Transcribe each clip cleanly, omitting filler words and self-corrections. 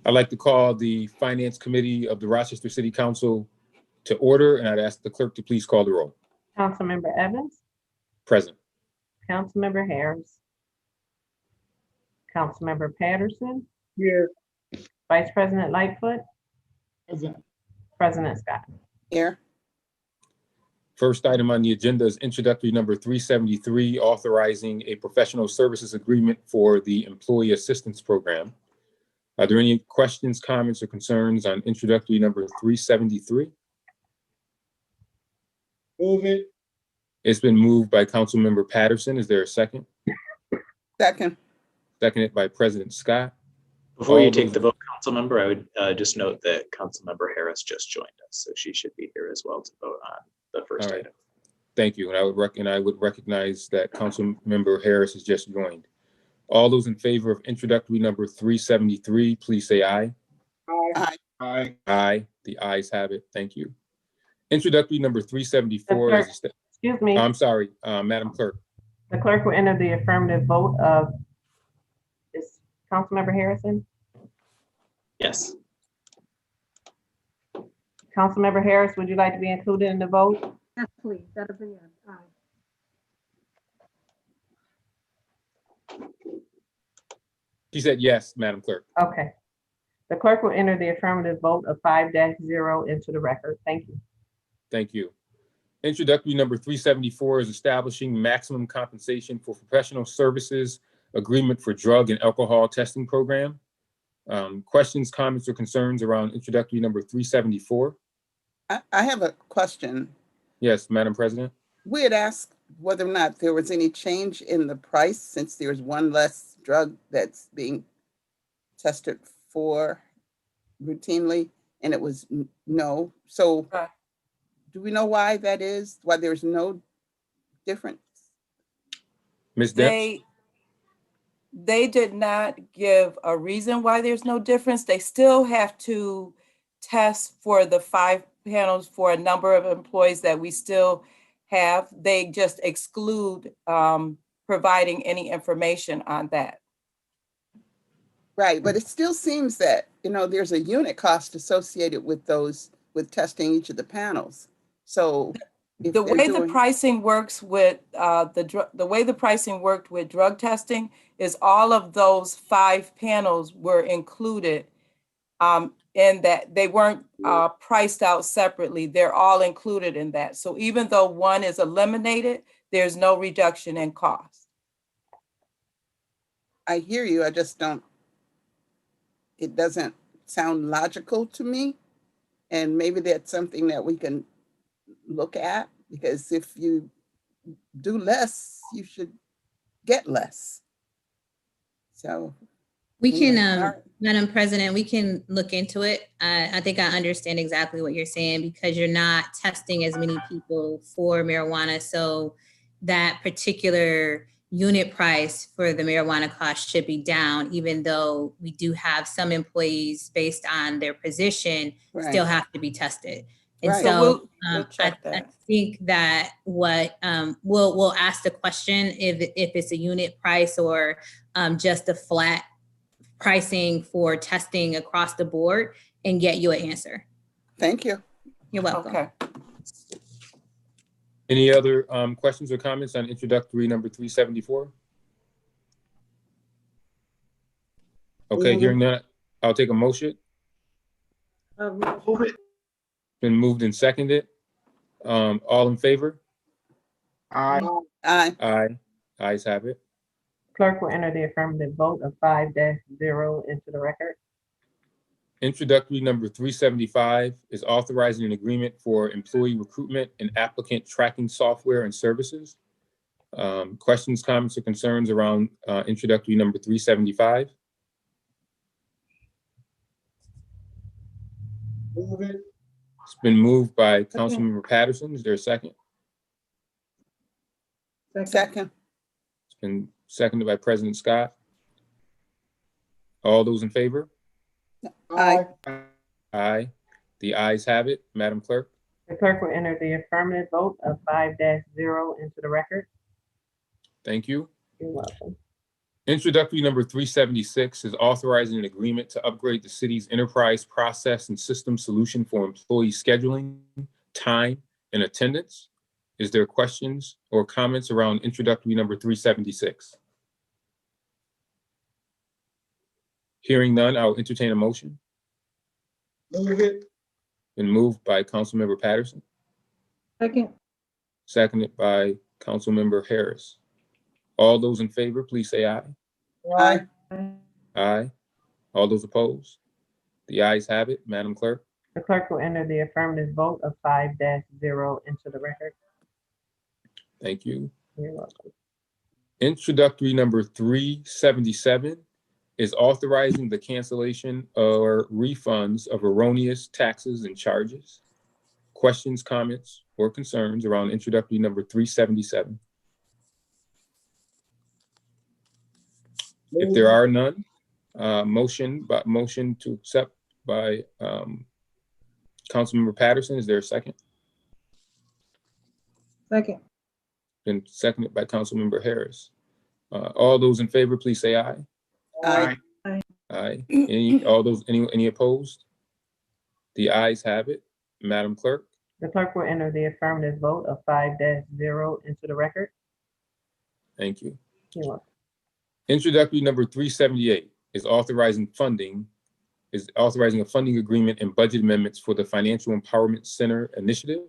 I'd like to call the Finance Committee of the Rochester City Council to order, and I'd ask the clerk to please call the roll. Councilmember Evans, Present. Councilmember Harris, Councilmember Patterson, Here. Vice President Lightfoot, Present. President Scott. Here. First item on the agenda is introductory number 373, authorizing a professional services agreement for the Employee Assistance Program. Are there any questions, comments, or concerns on introductory number 373? Move it. It's been moved by Councilmember Patterson. Is there a second? Second. Seconded by President Scott. Before you All take those- the vote, Councilmember, I would just note that Councilmember Harris just joined us, so she should be here as well to vote on the first All right. item. Thank you. And I would recognize that Councilmember Harris has just joined. All those in favor of introductory number 373, please say aye. Aye. Aye. Aye. The ayes have it. Thank you. Introductory number 374 is, Excuse me, I'm sorry, Madam Clerk. the clerk will enter the affirmative vote of, is Councilmember Harrison? Yes. Councilmember Harris, would you like to be included in the vote? Yes, please, that'll be it. Aye. She said yes, Madam Clerk. Okay. The clerk will enter the affirmative vote of 5-0 into the record. Thank you. Thank you. Introductory number 374 is establishing maximum compensation for professional services agreement for drug and alcohol testing program. Questions, comments, or concerns around introductory number 374? I have a question. Yes, Madam President. We had asked whether or not there was any change in the price since there's one less drug that's being tested for routinely, and it was no. So do we know why that is? Why there's no difference? Ms. Debs? They did not give a reason why there's no difference. They still have to test for the 5 panels for a number of employees that we still have. They just exclude providing any information on that. Right, but it still seems that, there's a unit cost associated with those, with testing each of the panels. So if The they're way the doing- pricing works with the way the pricing worked with drug testing is all of those 5 panels were included in that. They weren't priced out separately. They're all included in that. So even though one is eliminated, there's no reduction in cost. I hear you, I just don't, it doesn't sound logical to me. And maybe that's something that we can look at, because if you do less, you should get less. So. We can, all right. Madam President, we can look into it. I think I understand exactly what you're saying, because you're not testing as many people for marijuana. So that particular unit price for the marijuana cost should be down, even though we do have some employees based on their position still have to be tested. And Right. so we'll check I that. think that what we'll ask the question if it's a unit price or just a flat pricing for testing across the board and get you an answer. Thank you. You're welcome. Okay. Any other questions or comments on introductory number 374? Okay, hearing that, I'll take a motion. Move it. Been moved and seconded. All in favor? Aye. Aye. Aye. Ayes have it. Clerk will enter the affirmative vote of 5-0 into the record. Introductory number 375 is authorizing an agreement for employee recruitment and applicant tracking software and services. Questions, comments, or concerns around introductory number 375? Move it. It's been moved by Councilmember Patterson. Is there a second? Second. It's been seconded by President Scott. All those in favor? Aye. Aye. The ayes have it. Madam Clerk. The clerk will enter the affirmative vote of 5-0 into the record. Thank you. You're welcome. Introductory number 376 is authorizing an agreement to upgrade the city's enterprise process and system solution for employee scheduling, time, and attendance. Is there questions or comments around introductory number 376? Hearing none, I'll entertain a motion. Move it. Been moved by Councilmember Patterson, Second. seconded by Councilmember Harris. All those in favor, please say aye. Aye. Aye. All those opposed? The ayes have it. Madam Clerk. The clerk will enter the affirmative vote of 5-0 into the record. Thank you. You're welcome. Introductory number 377 is authorizing the cancellation or refunds of erroneous taxes and charges. Questions, comments, or concerns around introductory number 377? If there are none, motion to accept by Councilmember Patterson. Is there a second? Second. Been seconded by Councilmember Harris. All those in favor, please say aye. Aye. Aye. Any opposed? The ayes have it. Madam Clerk. The clerk will enter the affirmative vote of 5-0 into the record. Thank you. You're welcome. Introductory number 378 is authorizing a funding agreement and budget amendments for the Financial Empowerment Center initiative.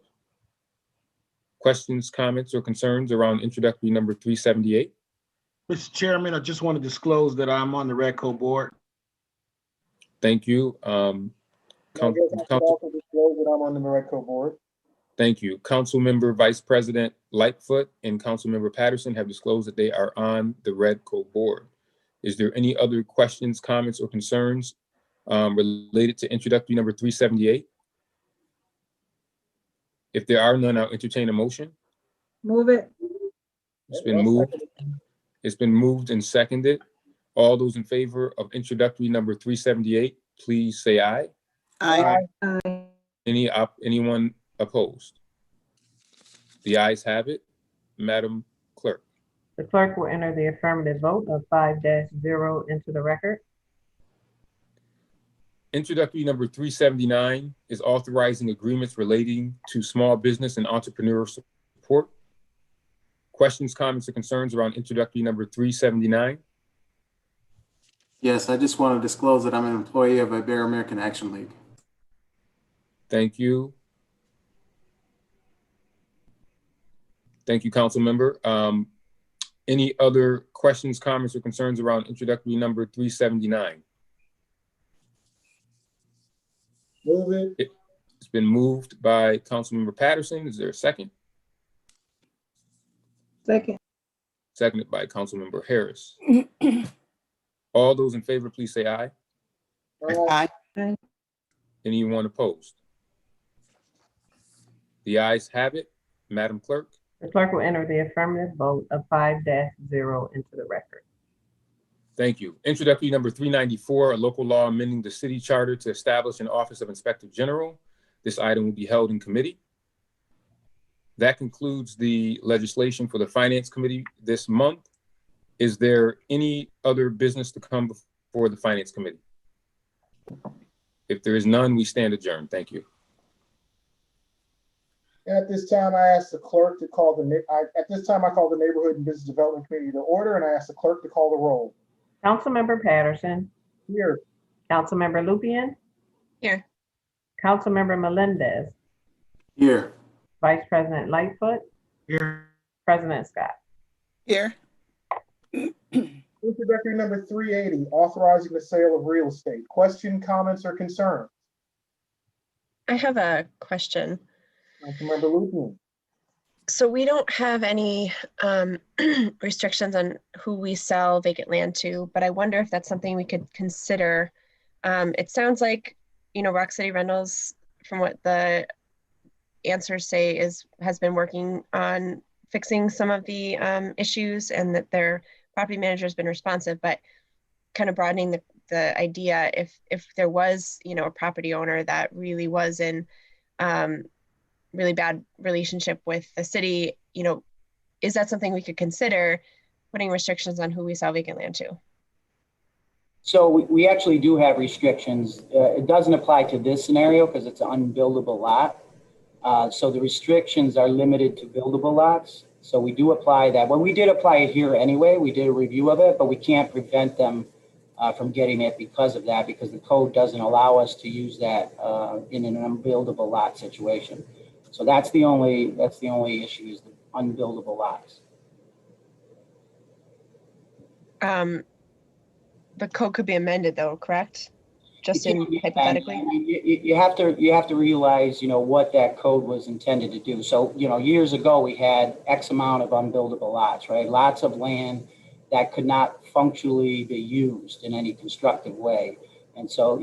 Questions, comments, or concerns around introductory number 378? Mr. Chairman, I just want to disclose that I'm on the REDCO board. Thank you. Also disclose that I'm on the REDCO board. Thank you. Councilmember Vice President Lightfoot and Councilmember Patterson have disclosed that they are on the REDCO board. Is there any other questions, comments, or concerns related to introductory number 378? If there are none, I'll entertain a motion. Move it. It's been moved. It's been moved and seconded. All those in favor of introductory number 378, please say aye. Aye. Aye. Anyone opposed? The ayes have it. Madam Clerk. The clerk will enter the affirmative vote of 5-0 into the record. Introductory number 379 is authorizing agreements relating to small business and entrepreneur support. Questions, comments, or concerns around introductory number 379? Yes, I just want to disclose that I'm an employee of Ibero-American Action League. Thank you. Thank you, Council Member. Any other questions, comments, or concerns around introductory number 379? Move it. It's been moved by Councilmember Patterson. Is there a second? Second. Seconded by Councilmember Harris. All those in favor, please say aye. Aye. Anyone opposed? The ayes have it. Madam Clerk. The clerk will enter the affirmative vote of 5-0 into the record. Thank you. Introductory number 394, a local law amending the city charter to establish an Office of Inspector General. This item will be held in committee. That concludes the legislation for the Finance Committee this month. Is there any other business to come before the Finance Committee? If there is none, we stand adjourned. Thank you. At this time, I ask the clerk to call I call the Neighborhood and Business Development Committee to order, and I ask the clerk to call the roll. Councilmember Patterson. Here. Councilmember Lupian. Here. Councilmember Melendez. Here. Vice President Lightfoot. Here. President Scott. Here. Introductory number 380, authorizing the sale of real estate. Question, comments, or concerns? I have a question. Councilmember Lupian. So we don't have any restrictions on who we sell vacant land to, but I wonder if that's something we could consider. It sounds like, Rock City Rentals, from what the answers say, has been working on fixing some of the issues, and that their property manager has been responsive, but kind of broadening the idea, if there was, a property owner that really was in really bad relationship with the city, is that something we could consider putting restrictions on who we sell vacant land to? So we actually do have restrictions. It doesn't apply to this scenario because it's an unbuildable lot. So the restrictions are limited to buildable lots. So we do apply that. Well, we did apply it here anyway. We did a review of it, but we can't prevent them from getting it because of that, because the code doesn't allow us to use that in an unbuildable lot situation. So that's the only issue, is the unbuildable lots. The code could be amended though, correct? Just You in can't- hypothetically? I mean, you have to realize, what that code was intended to do. So, years ago, we had X amount of unbuildable lots, right? Lots of land that could not functionally be used in any constructive way. And so,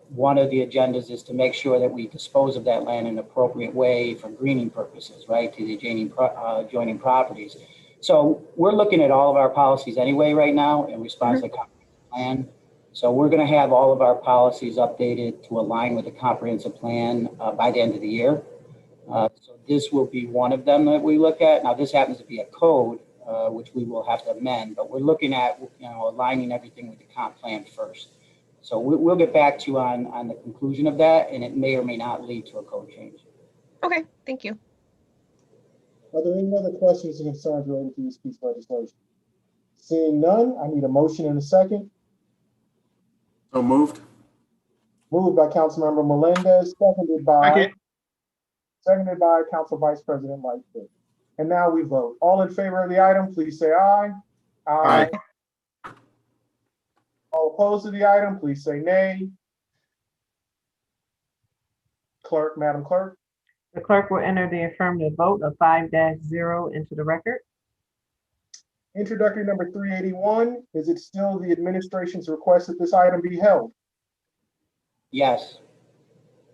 one of the agendas is to make sure that we dispose of that land in an appropriate way for greening purposes, right, to the adjoining properties. So we're looking at all of our policies anyway right now in response to the comprehensive plan. So we're going to have all of our policies updated to align with the comprehensive plan by the end of the year. So this will be one of them that we look at. Now, this happens to be a code, which we will have to amend, but we're looking at, aligning everything with the comp plan first. So we'll get back to you on the conclusion of that, and it may or may not lead to a code change. Okay, thank you. Are there any other questions or concerns related to this piece of legislation? Seeing none, I need a motion and a second. So moved. Moved by Councilmember Melendez, seconded by Council Vice President Lightfoot. And now we vote. All in favor of the item, please say aye. Aye. All opposed to the item, please say nay. Madam Clerk. The clerk will enter the affirmative vote of 5-0 into the record. Introductory number 381, is it still the administration's request that this item be held? Yes.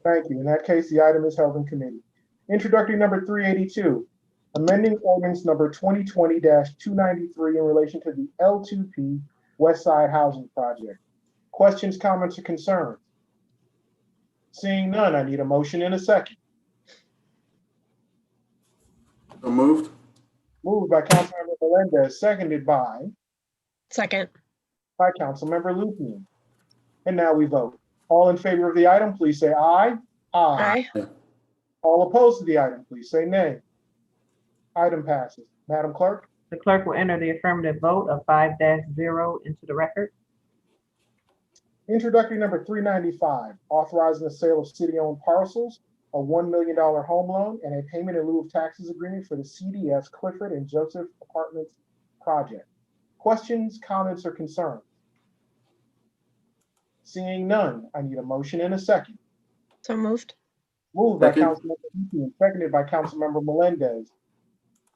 Thank you. In that case, the item is held in committee. Introductory number 382, amending ordinance number 2020-293 in relation to the L2P West Side Housing Project. Questions, comments, or concerns? Seeing none, I need a motion and a second. So moved. Moved by Councilmember Melendez, seconded by Second. Councilmember Lupian. And now we vote. All in favor of the item, please say aye. Aye. All opposed to the item, please say nay. Item passes. Madam Clerk. The clerk will enter the affirmative vote of 5-0 into the record. Introductory number 395, authorizing the sale of city-owned parcels, a $1 million home loan, and a payment in lieu of taxes agreement for the CDS Clifford and Joseph Apartments project. Questions, comments, or concerns? Seeing none, I need a motion and a second. So moved. Moved by Second. Councilmember Lupian, seconded by Councilmember Melendez.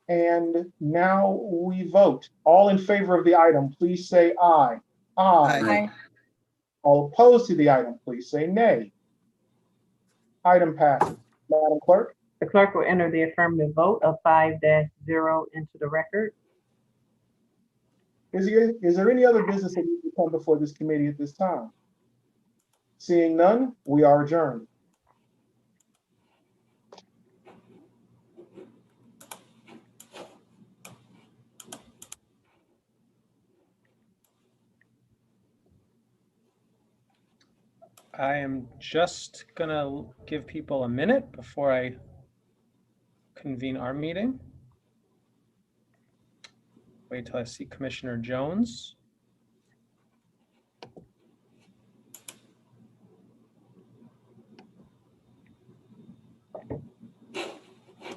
And now we vote. All in favor of the item, please say aye. Aye. All opposed to the item, please say nay. Item passes. Madam Clerk. The clerk will enter the affirmative vote of 5-0 into the record. Is there any other business that needs to come before this committee at this time? Seeing none, we are adjourned. I am just gonna give people a minute before I convene our meeting. Wait till I see Commissioner Jones.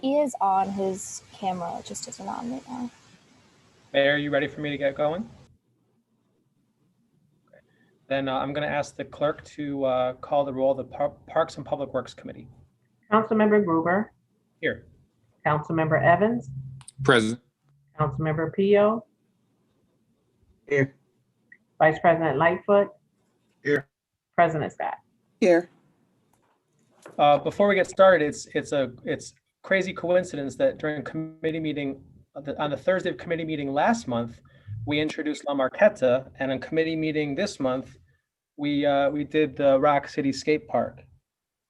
He is on his camera, it just isn't on right now. Mayor, are you ready for me to get going? Okay. Then I'm going to ask the clerk to call the roll of the Parks and Public Works Committee. Councilmember Gruber, Here. Councilmember Evans, Present. Councilmember Pio, Here. Vice President Lightfoot. Here. President Scott. Here. Before we get started, it's crazy coincidence that during committee meeting, on the Thursday of committee meeting last month, we introduced La Marqueta, and in committee meeting this month, we did the Rock City Skate Park.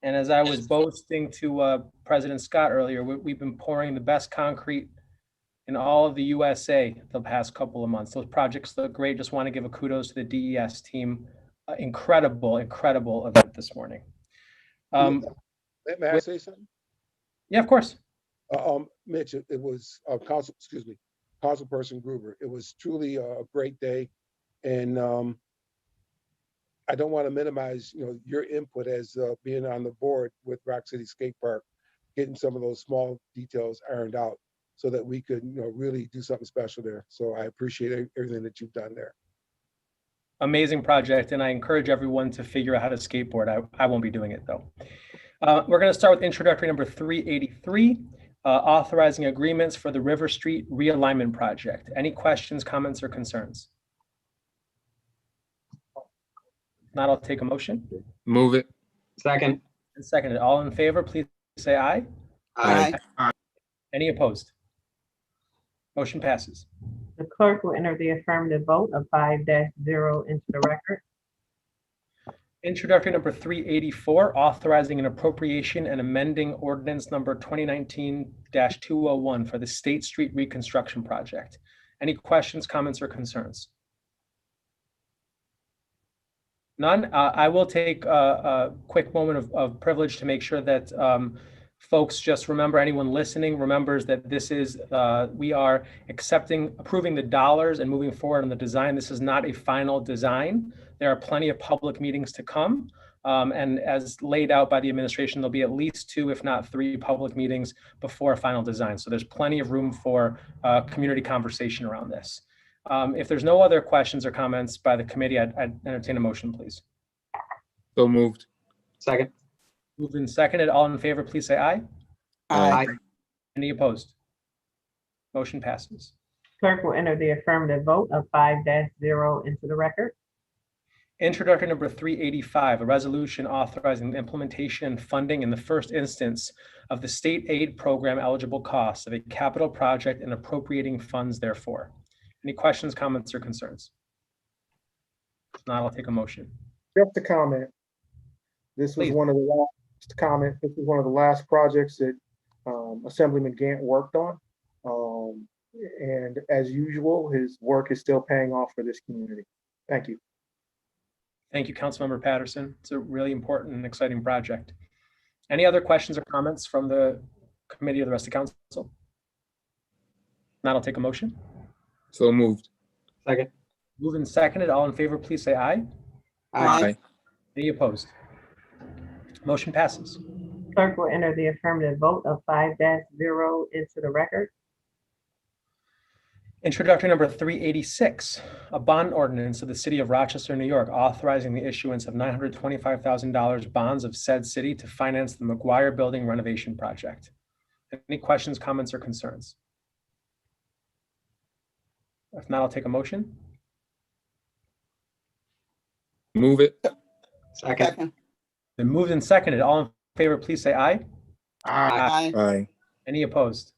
And as I was boasting to President Scott earlier, we've been pouring the best concrete in all of the USA the past couple of months. Those projects look great. Just want to give a kudos to the DES team. Incredible event this morning. May I say something? Yeah, of course. Mitch, it was Councilperson Gruber. It was truly a great day, and I don't want to minimize, your input as being on the board with Rock City Skate Park, getting some of those small details ironed out so that we could, really do something special there. So I appreciate everything that you've done there. Amazing project, and I encourage everyone to figure out how to skateboard. I won't be doing it though. We're going to start with introductory number 383, authorizing agreements for the River Street Realignment Project. Any questions, comments, or concerns? If not, I'll take a motion. Move it. Second. And seconded. All in favor, please say aye. Aye. Any opposed? Motion passes. The clerk will enter the affirmative vote of 5-0 into the record. Introductory number 384, authorizing an appropriation and amending ordinance number 2019-201 for the State Street Reconstruction Project. Any questions, comments, or concerns? None. I will take a quick moment of privilege to make sure that folks just remember, anyone listening remembers that this is, we are approving the dollars and moving forward on the design. This is not a final design. There are plenty of public meetings to come. And as laid out by the administration, there'll be at least 2, if not 3 public meetings before a final design. So there's plenty of room for community conversation around this. If there's no other questions or comments by the committee, I'd entertain a motion, please. So moved. Second. Moved and seconded. All in favor, please say aye. Aye. Any opposed? Motion passes. Clerk will enter the affirmative vote of 5-0 into the record. Introductory number 385, a resolution authorizing the implementation and funding in the first instance of the state aid program eligible costs of a capital project and appropriating funds therefore. Any questions, comments, or concerns? If not, I'll take a motion. Just a comment. This was Please. one of the last comment. This was one of the last projects that Assemblyman Gant worked on. And as usual, his work is still paying off for this community. Thank you. Thank you, Councilmember Patterson. It's a really important and exciting project. Any other questions or comments from the committee or the rest of council? If not, I'll take a motion. So moved. Second. Moved and seconded. All in favor, please say aye. Aye. Any opposed? Motion passes. Clerk will enter the affirmative vote of 5-0 into the record. Introductory number 386, a bond ordinance of the city of Rochester, New York, authorizing the issuance of $925,000 bonds of said city to finance the McGuire Building renovation project. Any questions, comments, or concerns? If not, I'll take a motion. Move it. Second. Then moved and seconded. All in favor, please say aye. Aye. Any opposed?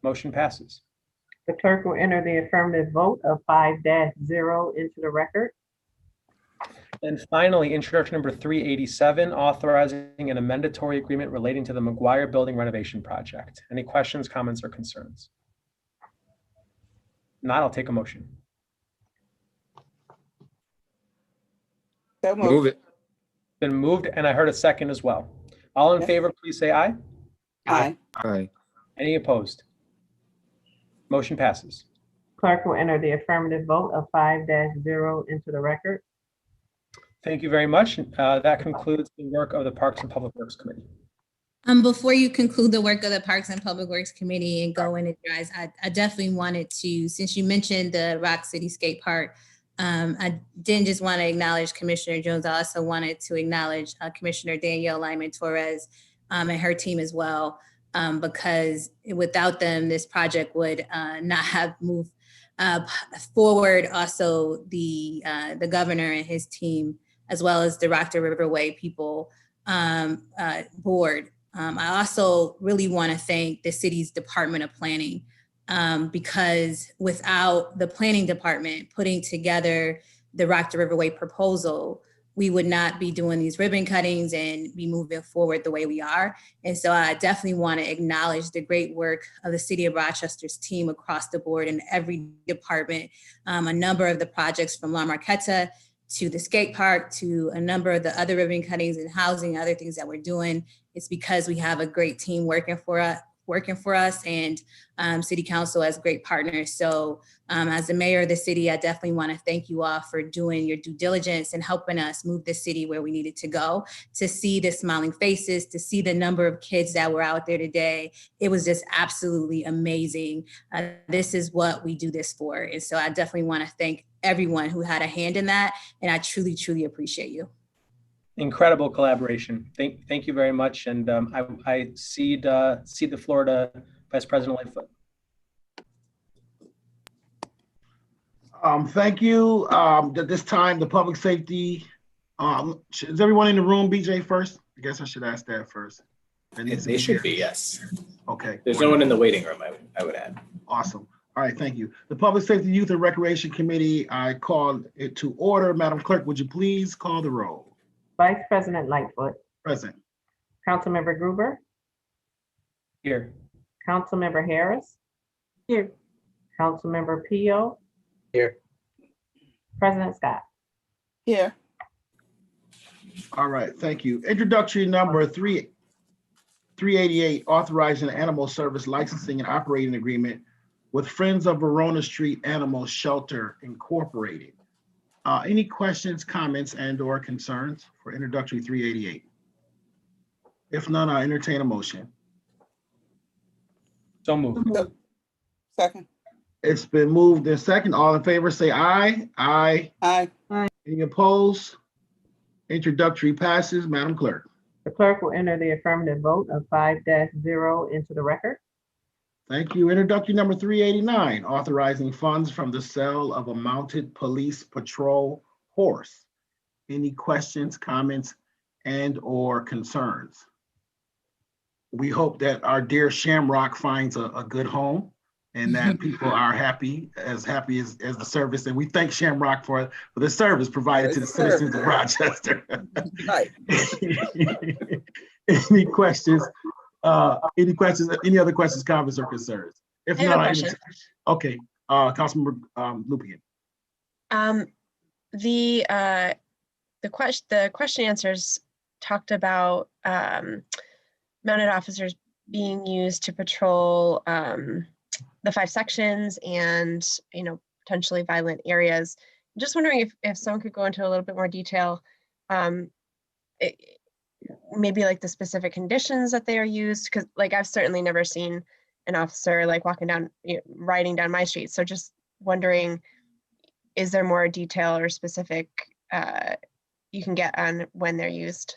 Motion passes. The clerk will enter the affirmative vote of 5-0 into the record. And finally, introduction number 387, authorizing an amendatory agreement relating to the McGuire Building renovation project. Any questions, comments, or concerns? Not, I'll take a motion. So moved. Move it. Been moved, and I heard a second as well. All in Yes. favor, please say aye. Aye. Aye. Any opposed? Motion passes. Clerk will enter the affirmative vote of 5-0 into the record. Thank you very much. That concludes the work of the Parks and Public Works Committee. Before you conclude the work of the Parks and Public Works Committee and go into guys, I definitely wanted to, since you mentioned the Rock City Skate Park, I didn't just want to acknowledge Commissioner Jones. I also wanted to acknowledge Commissioner Danielle Lyman-Torres and her team as well, because without them, this project would not have moved forward. Also, the governor and his team, as well as the Rock the Riverway people board. I also really want to thank the city's Department of Planning, because without the planning department putting together the Rock the Riverway proposal, we would not be doing these ribbon cuttings and be moving forward the way we are. And so I definitely want to acknowledge the great work of the City of Rochester's team across the board in every department. A number of the projects from La Marqueta to the skate park to a number of the other ribbon cuttings and housing, other things that we're doing, it's because we have a great team working for us and City Council as great partners. So as the mayor of the city, I definitely want to thank you all for doing your due diligence and helping us move the city where we needed to go, to see the smiling faces, to see the number of kids that were out there today. It was just absolutely amazing. This is what we do this for. And so I definitely want to thank everyone who had a hand in that. And I truly, truly appreciate you. Incredible collaboration. Thank you very much. And I cede the floor to Vice President Lightfoot. Thank you. At this time, the public safety, is everyone in the room, BJ, first? I guess I should ask that first. They should be, yes. Okay. There's no one in the waiting room, I would add. Awesome. All right, thank you. The Public Safety, Youth, and Recreation Committee, I call it to order. Madam Clerk, would you please call the roll? Vice President Lightfoot. Present. Councilmember Gruber. Here. Councilmember Harris. Here. Councilmember Pio. Here. President Scott. Here. All right, thank you. Introductory number 388, authorizing animal service licensing and operating agreement with Friends of Verona Street Animal Shelter Incorporated. Any questions, comments, and/or concerns for introductory 388? If none, I entertain a motion. So moved. Second. It's been moved and second. All in favor, say aye. Aye. Aye. Any opposed? Introductory passes. Madam Clerk. The clerk will enter the affirmative vote of 5-0 into the record. Thank you. Introductory number 389, authorizing funds from the sale of a mounted police patrol horse. Any questions, comments, and/or concerns? We hope that our dear Shamrock finds a good home and that people are happy as the service. And we thank Shamrock for the service provided to the citizens of Rochester. Right. Any questions? Any other questions, comments, or concerns? If I have a not, question. okay, Councilmember Lupien. The question answers talked about mounted officers being used to patrol the 5 sections and potentially violent areas. I'm just wondering if someone could go into a little bit more detail, maybe like the specific conditions that they are used, because like I've certainly never seen an officer like walking down, riding down my street. So just wondering, is there more detail or specific you can get on when they're used?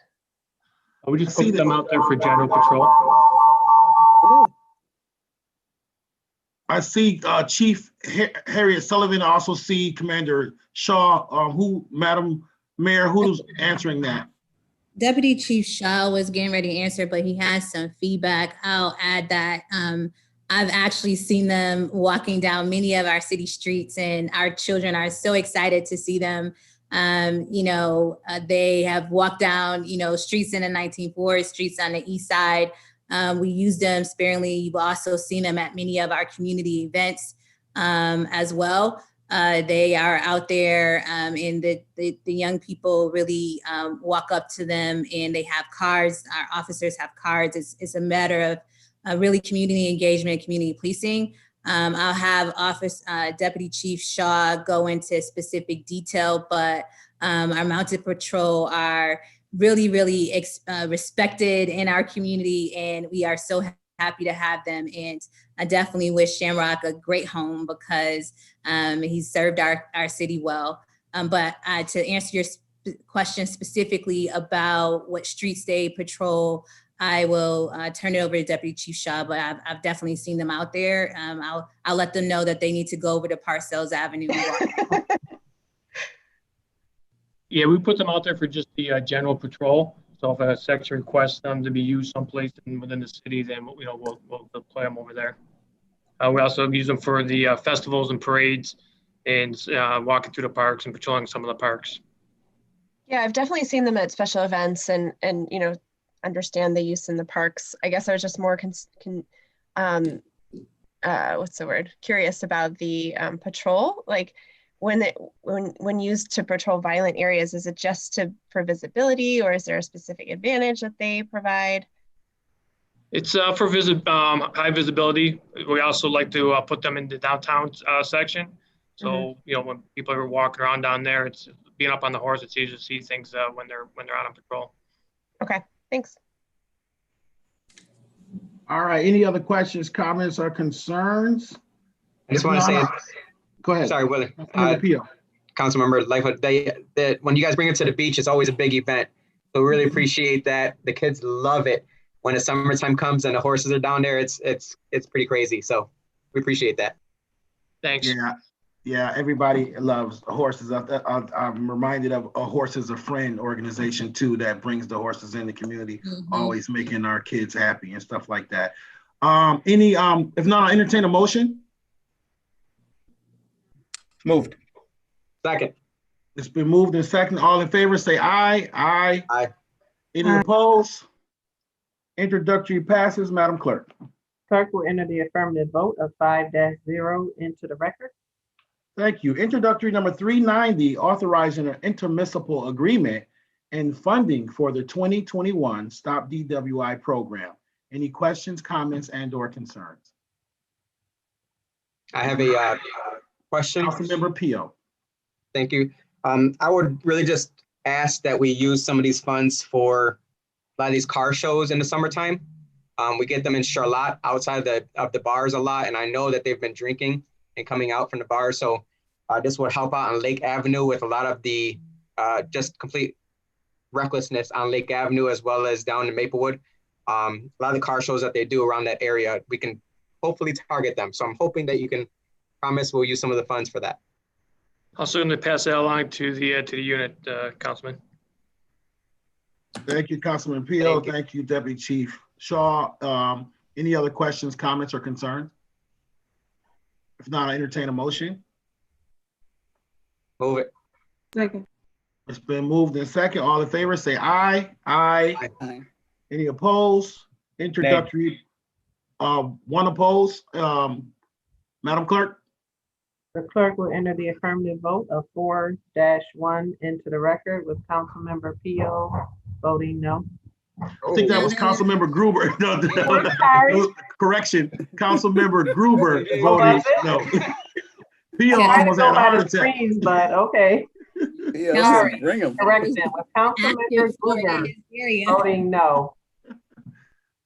We just put them out there for general patrol. I see Chief Harriet Sullivan. I also see Commander Shaw. Madam Mayor, who's answering that? Deputy Chief Shaw was getting ready to answer, but he has some feedback. I'll add that I've actually seen them walking down many of our city streets, and our children are so excited to see them. They have walked down, streets in the 19th Ward, streets on the east side. We use them sparingly. You've also seen them at many of our community events as well. They are out there and the young people really walk up to them, and they have cards. Our officers have cards. It's a matter of really community engagement, community policing. I'll have Deputy Chief Shaw go into specific detail, but our mounted patrol are really, really respected in our community, and we are so happy to have them. And I definitely wish Shamrock a great home because he's served our city well. But to answer your question specifically about what streets they patrol, I will turn it over to Deputy Chief Shaw, but I've definitely seen them out there. I'll let them know that they need to go over to Parcells Avenue. Yeah, we put them out there for just the general patrol. So if a section requests them to be used someplace within the city, then we'll deploy them over there. We also use them for the festivals and parades, and walking through the parks and patrolling some of the parks. Yeah, I've definitely seen them at special events and understand the use in the parks. I guess I was just more what's the word? Curious about the patrol. Like when used to patrol violent areas, is it just for visibility, or is there a specific advantage that they provide? It's for high visibility. We also like to put them in the downtown section. So, when people are walking around down there, it's being up on the horse, it's easy to see things when they're out on patrol. Okay, thanks. All right, any other questions, comments, or concerns? I just want to say, go ahead. Sorry, Willie. Councilmember Councilmember Lightfoot, when you guys bring it to the beach, it's always a big event. So we really appreciate that. The kids love it. When the summertime comes and the horses are down there, it's pretty crazy. So we appreciate that. Thanks. Yeah, everybody loves horses. I'm reminded of a Horse is a Friend organization too that brings the horses in the community, always making our kids happy and stuff like that. If not, I'll entertain a motion. Moved. Second. It's been moved and second. All in favor, say aye. Aye. Aye. Any opposed? Introductory passes, Madam Clerk. Clerk will enter the affirmative vote of 5-0 into the record. Thank you. Introductory number 390, authorizing an intermunicipal agreement and funding for the 2021 Stop DWI program. Any questions, comments, and/or concerns? I have a question. Councilmember Pio. Thank you. I would really just ask that we use some of these funds for a lot of these car shows in the summertime. We get them in Charlotte outside of the bars a lot, and I know that they've been drinking and coming out from the bars. So this would help out on Lake Avenue with a lot of the just complete recklessness on Lake Avenue, as well as down in Maplewood. A lot of the car shows that they do around that area, we can hopefully target them. So I'm hoping that you can promise we'll use some of the funds for that. I'll certainly pass that along to the unit, Councilman. Thank you, Councilman Pio. Thank you, Deputy Chief Shaw. Any other questions, comments, or concerns? If not, I entertain a motion. Move it. Second. It's been moved in second. All in favor, say aye. Aye. Aye. Any opposed? Introductory. One opposed. Madam Clerk. The clerk will enter the affirmative vote of 4-1 into the record with Councilmember Pio voting no. I think that was Councilmember Gruber. No, correction. Councilmember Gruber voting no. Pio almost had a heart attack. But okay. Bring him. Correction with Councilmember Gruber voting no.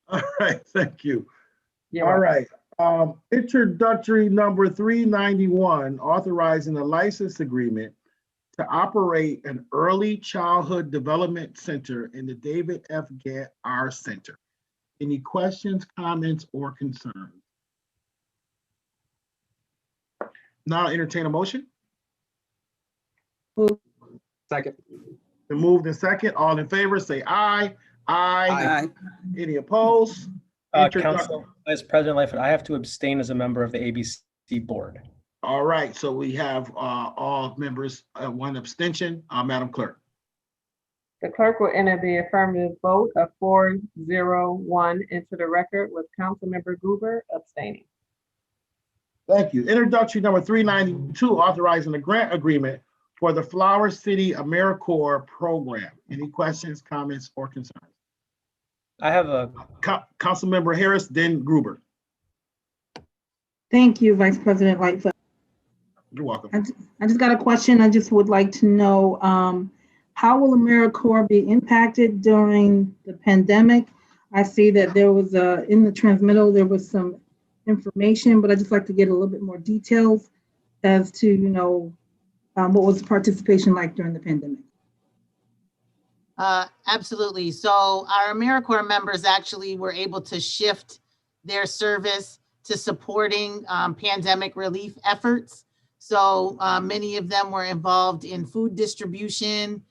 All right, thank you. You're All welcome. right. Introductory number 391, authorizing a license agreement to operate an early childhood development center in the David F. Gant R Center. Any questions, comments, or concerns? Now entertain a motion. Second. Been moved in second. All in favor, say aye. Aye. Aye. Any opposed? Council Vice President Lightfoot, I have to abstain as a member of the ABC board. All right, so we have all members, one abstention. Madam Clerk. The clerk will enter the affirmative vote of 4-1 into the record with Councilmember Gruber abstaining. Thank you. Introductory number 392, authorizing a grant agreement for the Flower City AmeriCorps program. Any questions, comments, or concerns? I have a Councilmember Harris, then Gruber. Thank you, Vice President Lightfoot. You're welcome. I just got a question. I just would like to know, how will AmeriCorps be impacted during the pandemic? I see that there was in the transmittal, there was some information, but I'd just like to get a little bit more details as to, what was participation like during the pandemic? Absolutely. So our AmeriCorps members actually were able to shift their service to supporting pandemic relief efforts. So many of them were involved in food distribution,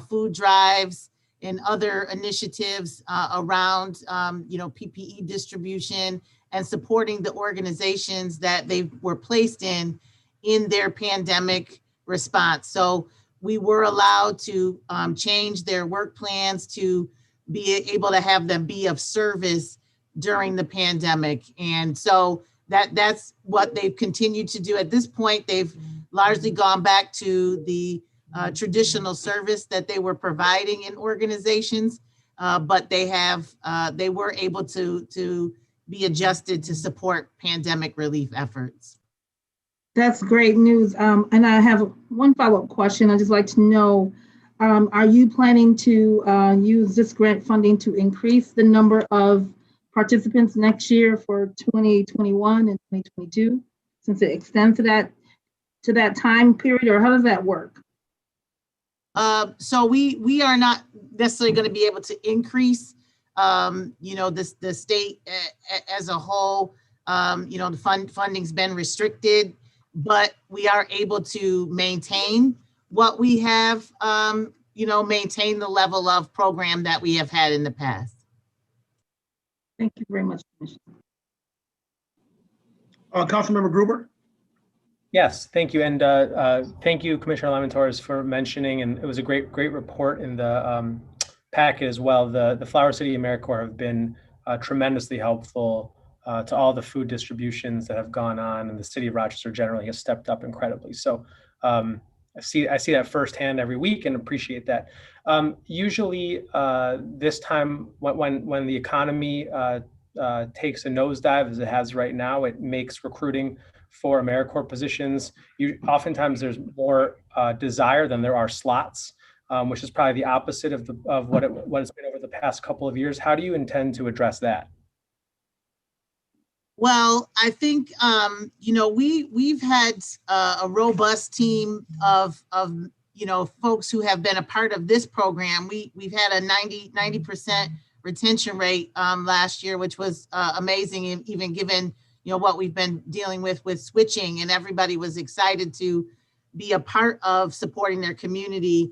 food drives, and other initiatives around PPE distribution and supporting the organizations that they were placed in their pandemic response. So we were allowed to change their work plans to be able to have them be of service during the pandemic. And so that's what they've continued to do. At this point, they've largely gone back to the traditional service that they were providing in organizations, but they were able to be adjusted to support pandemic relief efforts. That's great news. And I have one follow-up question. I'd just like to know, are you planning to use this grant funding to increase the number of participants next year for 2021 and 2022, since it extends to that time period, or how does that work? So we are not necessarily going to be able to increase, the state as a whole. The funding's been restricted, but we are able to maintain what we have, maintain the level of program that we have had in the past. Thank you very much, Commissioner. Councilmember Gruber? Yes, thank you. And thank you, Commissioner Lyman Torres, for mentioning, and it was a great report in the packet as well. The Flower City AmeriCorps have been tremendously helpful to all the food distributions that have gone on, and the city of Rochester generally has stepped up incredibly. So I see that firsthand every week and appreciate that. Usually this time when the economy takes a nosedive as it has right now, it makes recruiting for AmeriCorps positions. Oftentimes there's more desire than there are slots, which is probably the opposite of what it's been over the past couple of years. How do you intend to address that? Well, I think, we've had a robust team of folks who have been a part of this program. We've had a 90% retention rate last year, which was amazing, even given, what we've been dealing with switching, and everybody was excited to be a part of supporting their community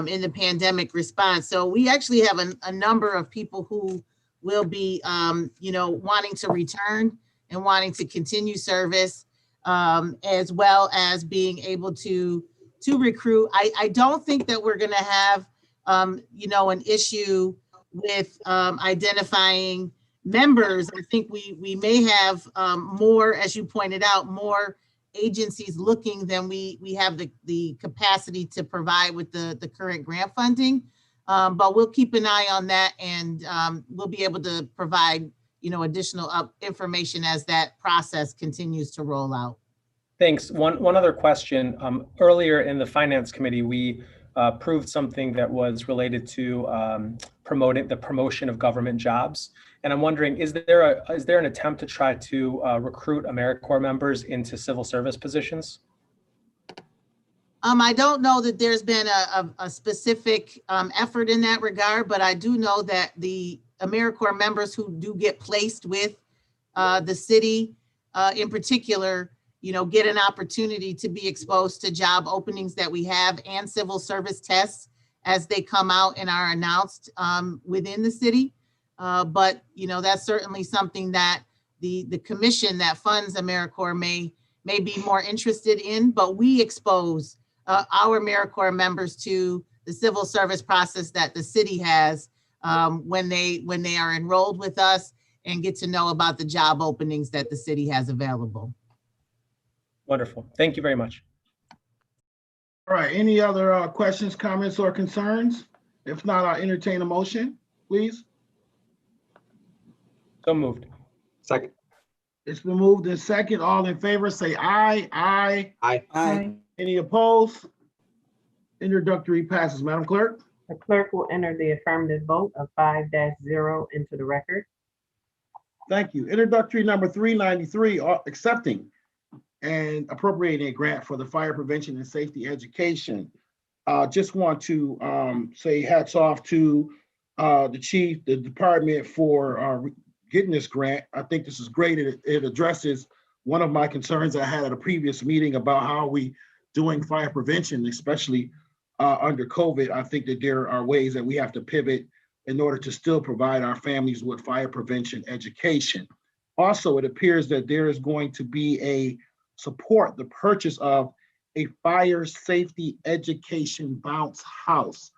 in the pandemic response. So we actually have a number of people who will be, wanting to return and wanting to continue service, as well as being able to recruit. I don't think that we're going to have, an issue with identifying members. I think we may have more, as you pointed out, more agencies looking than we have the capacity to provide with the current grant funding. But we'll keep an eye on that, and we'll be able to provide additional information as that process continues to roll out. Thanks. One other question. Earlier in the Finance Committee, we approved something that was related to promoting the promotion of government jobs. And I'm wondering, is there an attempt to try to recruit AmeriCorps members into civil service positions? I don't know that there's been a specific effort in that regard, but I do know that the AmeriCorps members who do get placed with the city in particular, get an opportunity to be exposed to job openings that we have and civil service tests as they come out and are announced within the city. But, that's certainly something that the commission that funds AmeriCorps may be more interested in, but we expose our AmeriCorps members to the civil service process that the city has when they are enrolled with us and get to know about the job openings that the city has available. Wonderful. Thank you very much. All right, any other questions, comments, or concerns? If not, I'll entertain a motion, please. So moved. Second. It's been moved in second. All in favor, say aye. Aye. Aye. Aye. Any opposed? Introductory passes. Madam Clerk? The clerk will enter the affirmative vote of 5-0 into the record. Thank you. Introductory number 393, accepting and appropriating a grant for the fire prevention and safety education. Just want to say hats off to the chief, the department for getting this grant. I think this is great. It addresses one of my concerns I had at a previous meeting about how we doing fire prevention, especially under COVID. I think that there are ways that we have to pivot in order to still provide our families with fire prevention education. Also, it appears that there is going to be the purchase of a fire safety education bounce house.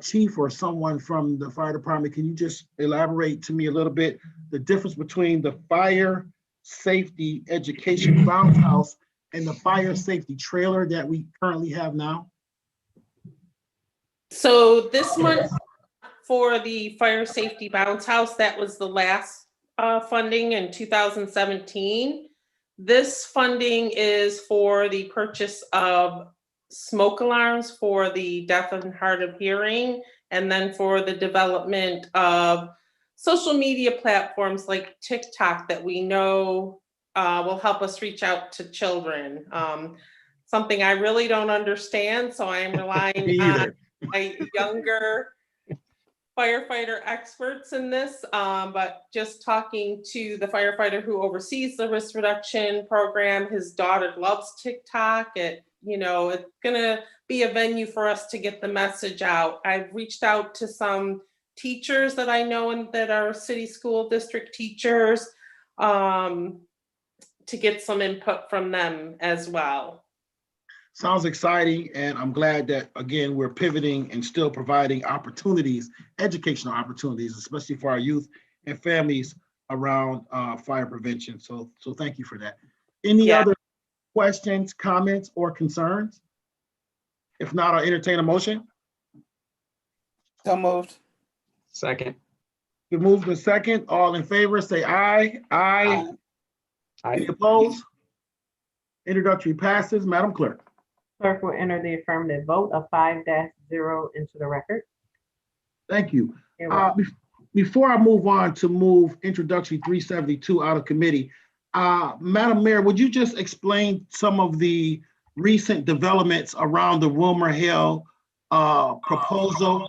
Chief or someone from the fire department, can you just elaborate to me a little bit the difference between the fire safety education bounce house and the fire safety trailer that we currently have now? So this month for the fire safety bounce house, that was the last funding in 2017. This funding is for the purchase of smoke alarms for the deaf and hard of hearing, and then for the development of social media platforms like TikTok that we know will help us reach out to children. Something I really don't understand, so I'm relying on my younger firefighter experts in this, but just talking to the firefighter who oversees the risk reduction program, his daughter loves TikTok. It's gonna be a venue for us to get the message out. I've reached out to some teachers that I know and that are city school district teachers to get some input from them as well. Sounds exciting, and I'm glad that, again, we're pivoting and still providing opportunities, educational opportunities, especially for our youth and families around fire prevention. So thank you for that. Any other questions, comments, or concerns? If not, I'll entertain a motion. So moved. Second. Good moved in second. All in favor, say aye. Aye. Any opposed? Introductory passes. Madam Clerk. Clerk will enter the affirmative vote of 5-0 into the record. Thank you. Before I move on to move Introductory 372 out of committee, Madam Mayor, would you just explain some of the recent developments around the Wilmer Hill proposal,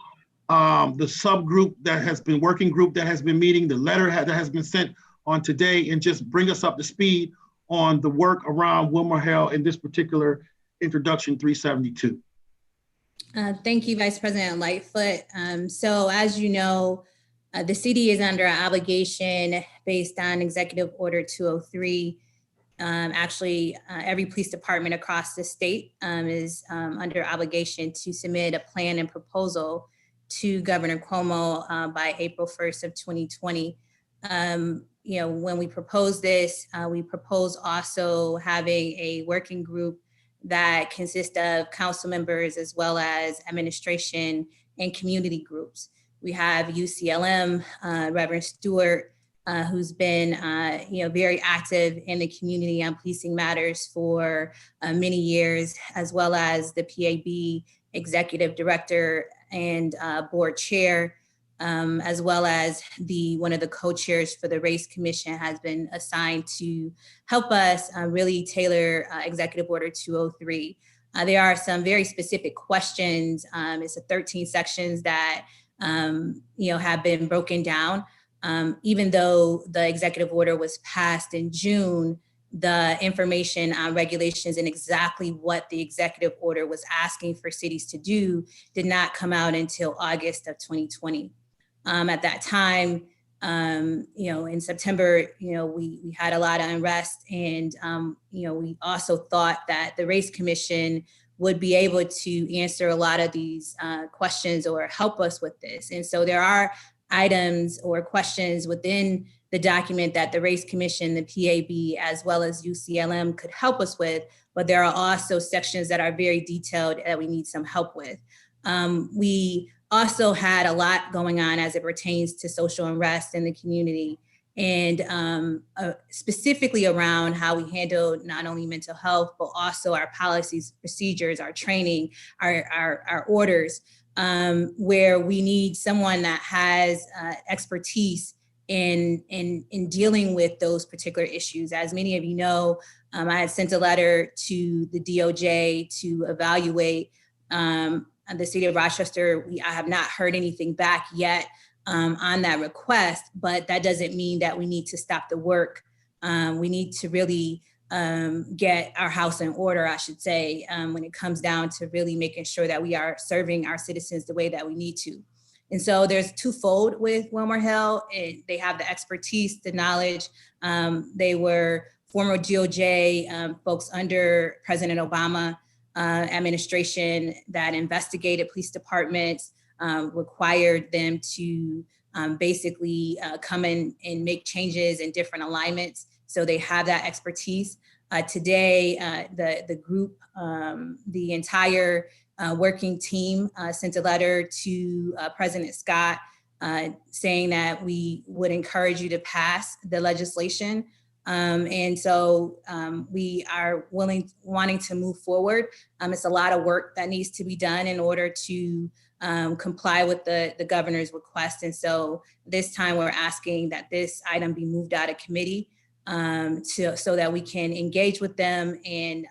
the subgroup that has been, working group that has been meeting, the letter that has been sent on today, and just bring us up to speed on the work around Wilmer Hill in this particular Introduction 372. Thank you, Vice President Lightfoot. So as you know, the city is under an obligation based on Executive Order 203. Actually, every police department across the state is under obligation to submit a plan and proposal to Governor Cuomo by April 1st of 2020. When we proposed this, we proposed also having a working group that consists of council members as well as administration and community groups. We have UCLM, Reverend Stewart, who's been very active in the community on policing matters for many years, as well as the PAB executive director and board chair, as well as one of the co-chairs for the Race Commission has been assigned to help us really tailor Executive Order 203. There are some very specific questions. It's 13 sections that have been broken down. Even though the executive order was passed in June, the information on regulations and exactly what the executive order was asking for cities to do did not come out until August of 2020. At that time, in September, we had a lot of unrest, and we also thought that the Race Commission would be able to answer a lot of these questions or help us with this. And so there are items or questions within the document that the Race Commission, the PAB, as well as UCLM could help us with, but there are also sections that are very detailed that we need some help with. We also had a lot going on as it pertains to social unrest in the community, and specifically around how we handle not only mental health, but also our policies, procedures, our training, our orders, where we need someone that has expertise in dealing with those particular issues. As many of you know, I had sent a letter to the DOJ to evaluate the city of Rochester. I have not heard anything back yet on that request, but that doesn't mean that we need to stop the work. We need to really get our house in order, I should say, when it comes down to really making sure that we are serving our citizens the way that we need to. And so there's twofold with Wilmer Hill. They have the expertise, the knowledge. They were former DOJ folks under President Obama. administration that investigated police departments, required them to basically come in and make changes in different alignments. So they have that expertise. Today, the group, the entire working team sent a letter to President Scott saying that we would encourage you to pass the legislation. And so we are wanting to move forward. It's a lot of work that needs to be done in order to comply with the governor's request. And so this time we're asking that this item be moved out of committee so that we can engage with them and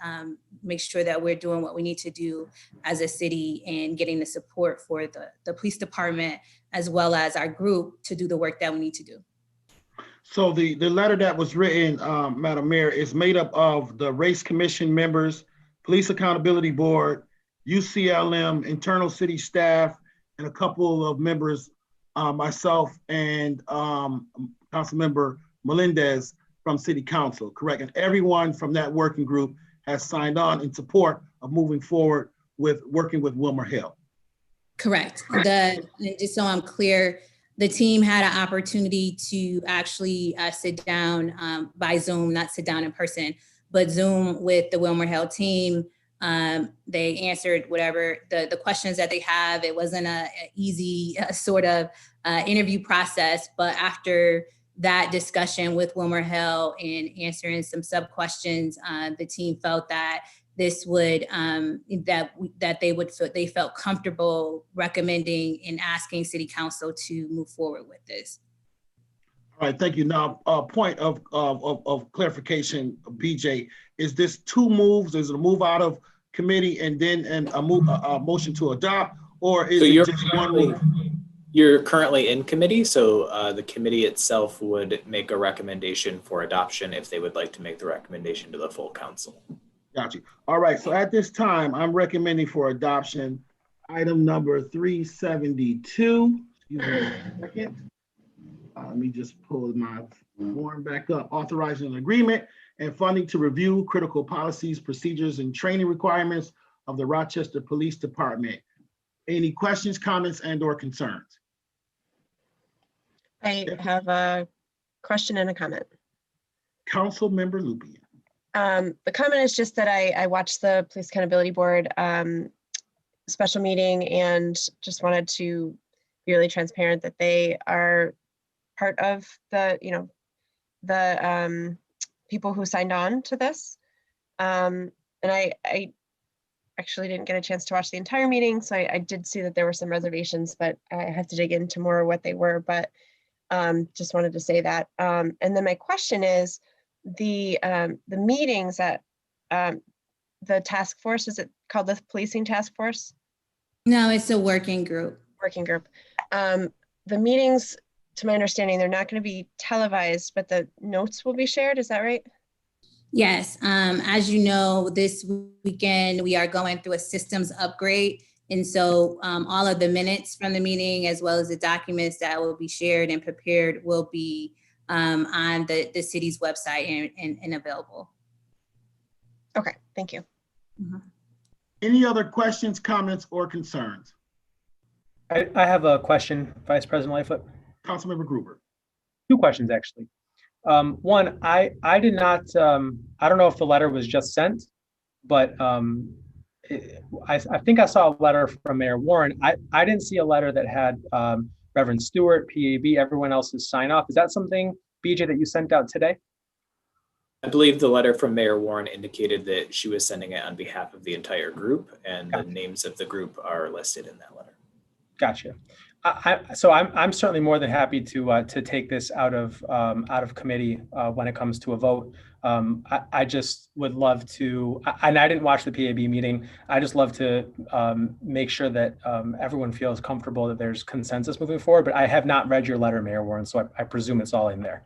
make sure that we're doing what we need to do as a city and getting the support for the police department as well as our group to do the work that we need to do. So the letter that was written, Madam Mayor, is made up of the Race Commission members, Police Accountability Board, UCLM, internal city staff, and a couple of members, myself and Councilmember Melendez from City Council, correct? And everyone from that working group has signed on in support of moving forward with working with WilmerHale. Correct. Just so I'm clear, the team had an opportunity to actually sit down by Zoom, not sit down in person, but Zoom with the WilmerHale team. They answered whatever the questions that they have. It wasn't an easy sort of interview process, but after that discussion with WilmerHale and answering some sub questions, the team felt that this would they felt comfortable recommending and asking City Council to move forward with this. All right, thank you. Now, point of clarification, BJ, is this two moves? Is it a move out of committee and then a motion to adopt, or is it just one move? You're currently in committee, so the committee itself would make a recommendation for adoption if they would like to make the recommendation to the full council. Got you. All right, so at this time, I'm recommending for adoption item number 372. Excuse me a second. Let me just pull my form back up. Authorizing an agreement and funding to review critical policies, procedures, and training requirements of the Rochester Police Department. Any questions, comments, and/or concerns? I have a question and a comment. Councilmember Lupien. The comment is just that I watched the Police Accountability Board special meeting and just wanted to be really transparent that they are part of the, people who signed on to this. And I actually didn't get a chance to watch the entire meeting, so I did see that there were some reservations, but I have to dig into more what they were, but just wanted to say that. And then my question is, the meetings that the task force, is it called the policing task force? No, it's a working group. Working group. The meetings, to my understanding, they're not going to be televised, but the notes will be shared. Is that right? Yes. As you know, this weekend we are going through a systems upgrade. And so all of the minutes from the meeting, as well as the documents that will be shared and prepared, will be on the city's website and available. Okay, thank you. Mm-hmm. Any other questions, comments, or concerns? I have a question, Vice President Lightfoot. Councilmember Gruber. Two questions, actually. One, I did not, I don't know if the letter was just sent, but I think I saw a letter from Mayor Warren. I didn't see a letter that had Reverend Stewart, PAB, everyone else's sign off. Is that something, BJ, that you sent out today? I believe the letter from Mayor Warren indicated that she was sending it on behalf of the entire group, and the names of the group are listed in that letter. Gotcha. So I'm certainly more than happy to take this out of committee when it comes to a vote. I just would love to, and I didn't watch the PAB meeting. I just love to make sure that everyone feels comfortable that there's consensus moving forward. But I have not read your letter, Mayor Warren, so I presume it's all in there.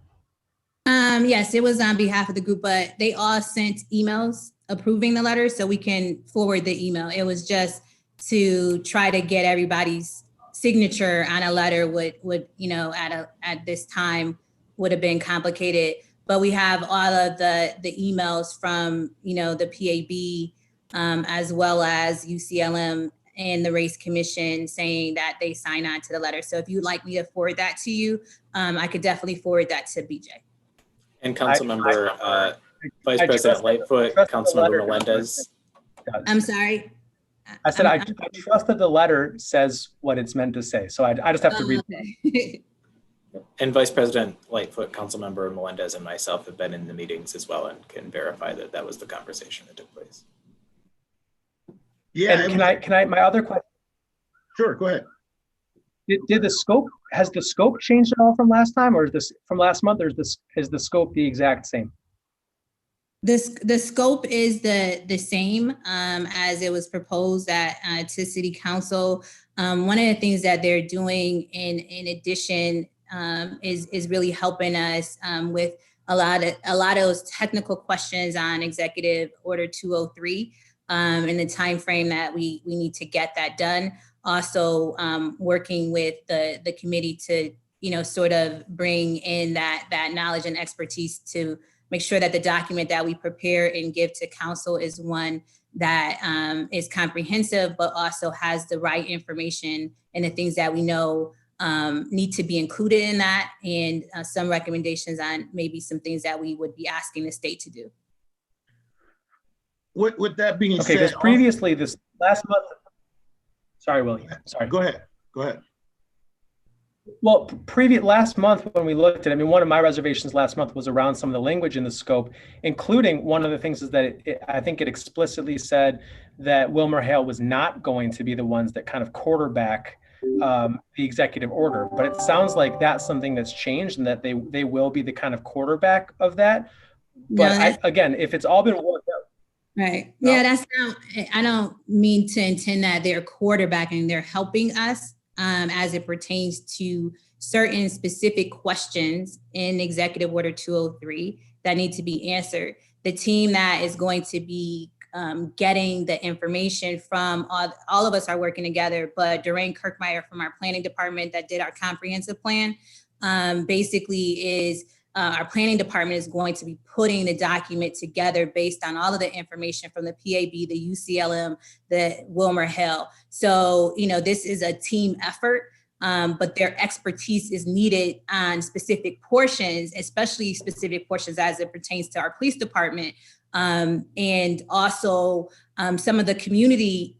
Yes, it was on behalf of the group, but they all sent emails approving the letter, so we can forward the email. It was just to try to get everybody's signature on a letter would at this time would have been complicated. But we have all of the emails from the PAB as well as UCLM and the Race Commission saying that they sign on to the letter. So if you'd like me to forward that to you, I could definitely forward that to BJ. And Councilmember Vice President Lightfoot, Councilmember Melendez. I'm sorry. I said I trust that the letter says what it's meant to say. So I just have to read. Okay. And Vice President Lightfoot, Councilmember Melendez, and myself have been in the meetings as well and can verify that that was the conversation that took place. Yeah. And can I, my other question? Sure, go ahead. Has the scope changed at all from last time, or is this from last month, or is the scope the exact same? The scope is the same as it was proposed to City Council. One of the things that they're doing in addition is really helping us with a lot of those technical questions on Executive Order 203 and the time frame that we need to get that done. Also working with the committee to sort of bring in that knowledge and expertise to make sure that the document that we prepare and give to council is one that is comprehensive, but also has the right information and the things that we know need to be included in that, and some recommendations on maybe some things that we would be asking the state to do. With that being said, because previously this last month, sorry, Willie, sorry. Go ahead. Well, last month when we looked at it, I mean, one of my reservations last month was around some of the language in the scope, including one of the things is that I think it explicitly said that WilmerHale was not going to be the ones that kind of quarterback the executive order. But it sounds like that's something that's changed and that they will be the kind of quarterback of that. But again, if it's all been worked out. Right. No. Yeah, I don't mean to intend that they're quarterbacking, they're helping us. As it pertains to certain specific questions in Executive Order 203 that need to be answered. The team that is going to be getting the information from all of us are working together, but Doreen Kirkmeyer from our planning department that did our comprehensive plan basically is our planning department is going to be putting the document together based on all of the information from the PAB, the UCLM, the WilmerHale. So, this is a team effort, but their expertise is needed on specific portions, especially specific portions as it pertains to our police department. And also some of the community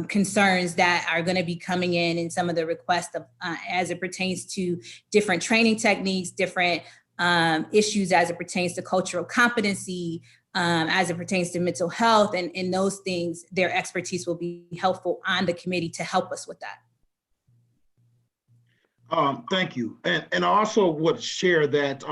concerns that are going to be coming in and some of the requests of, as it pertains to different training techniques, different issues as it pertains to cultural competency, as it pertains to mental health and those things, their expertise will be helpful on the committee to help us with that. Thank you. And I also would share that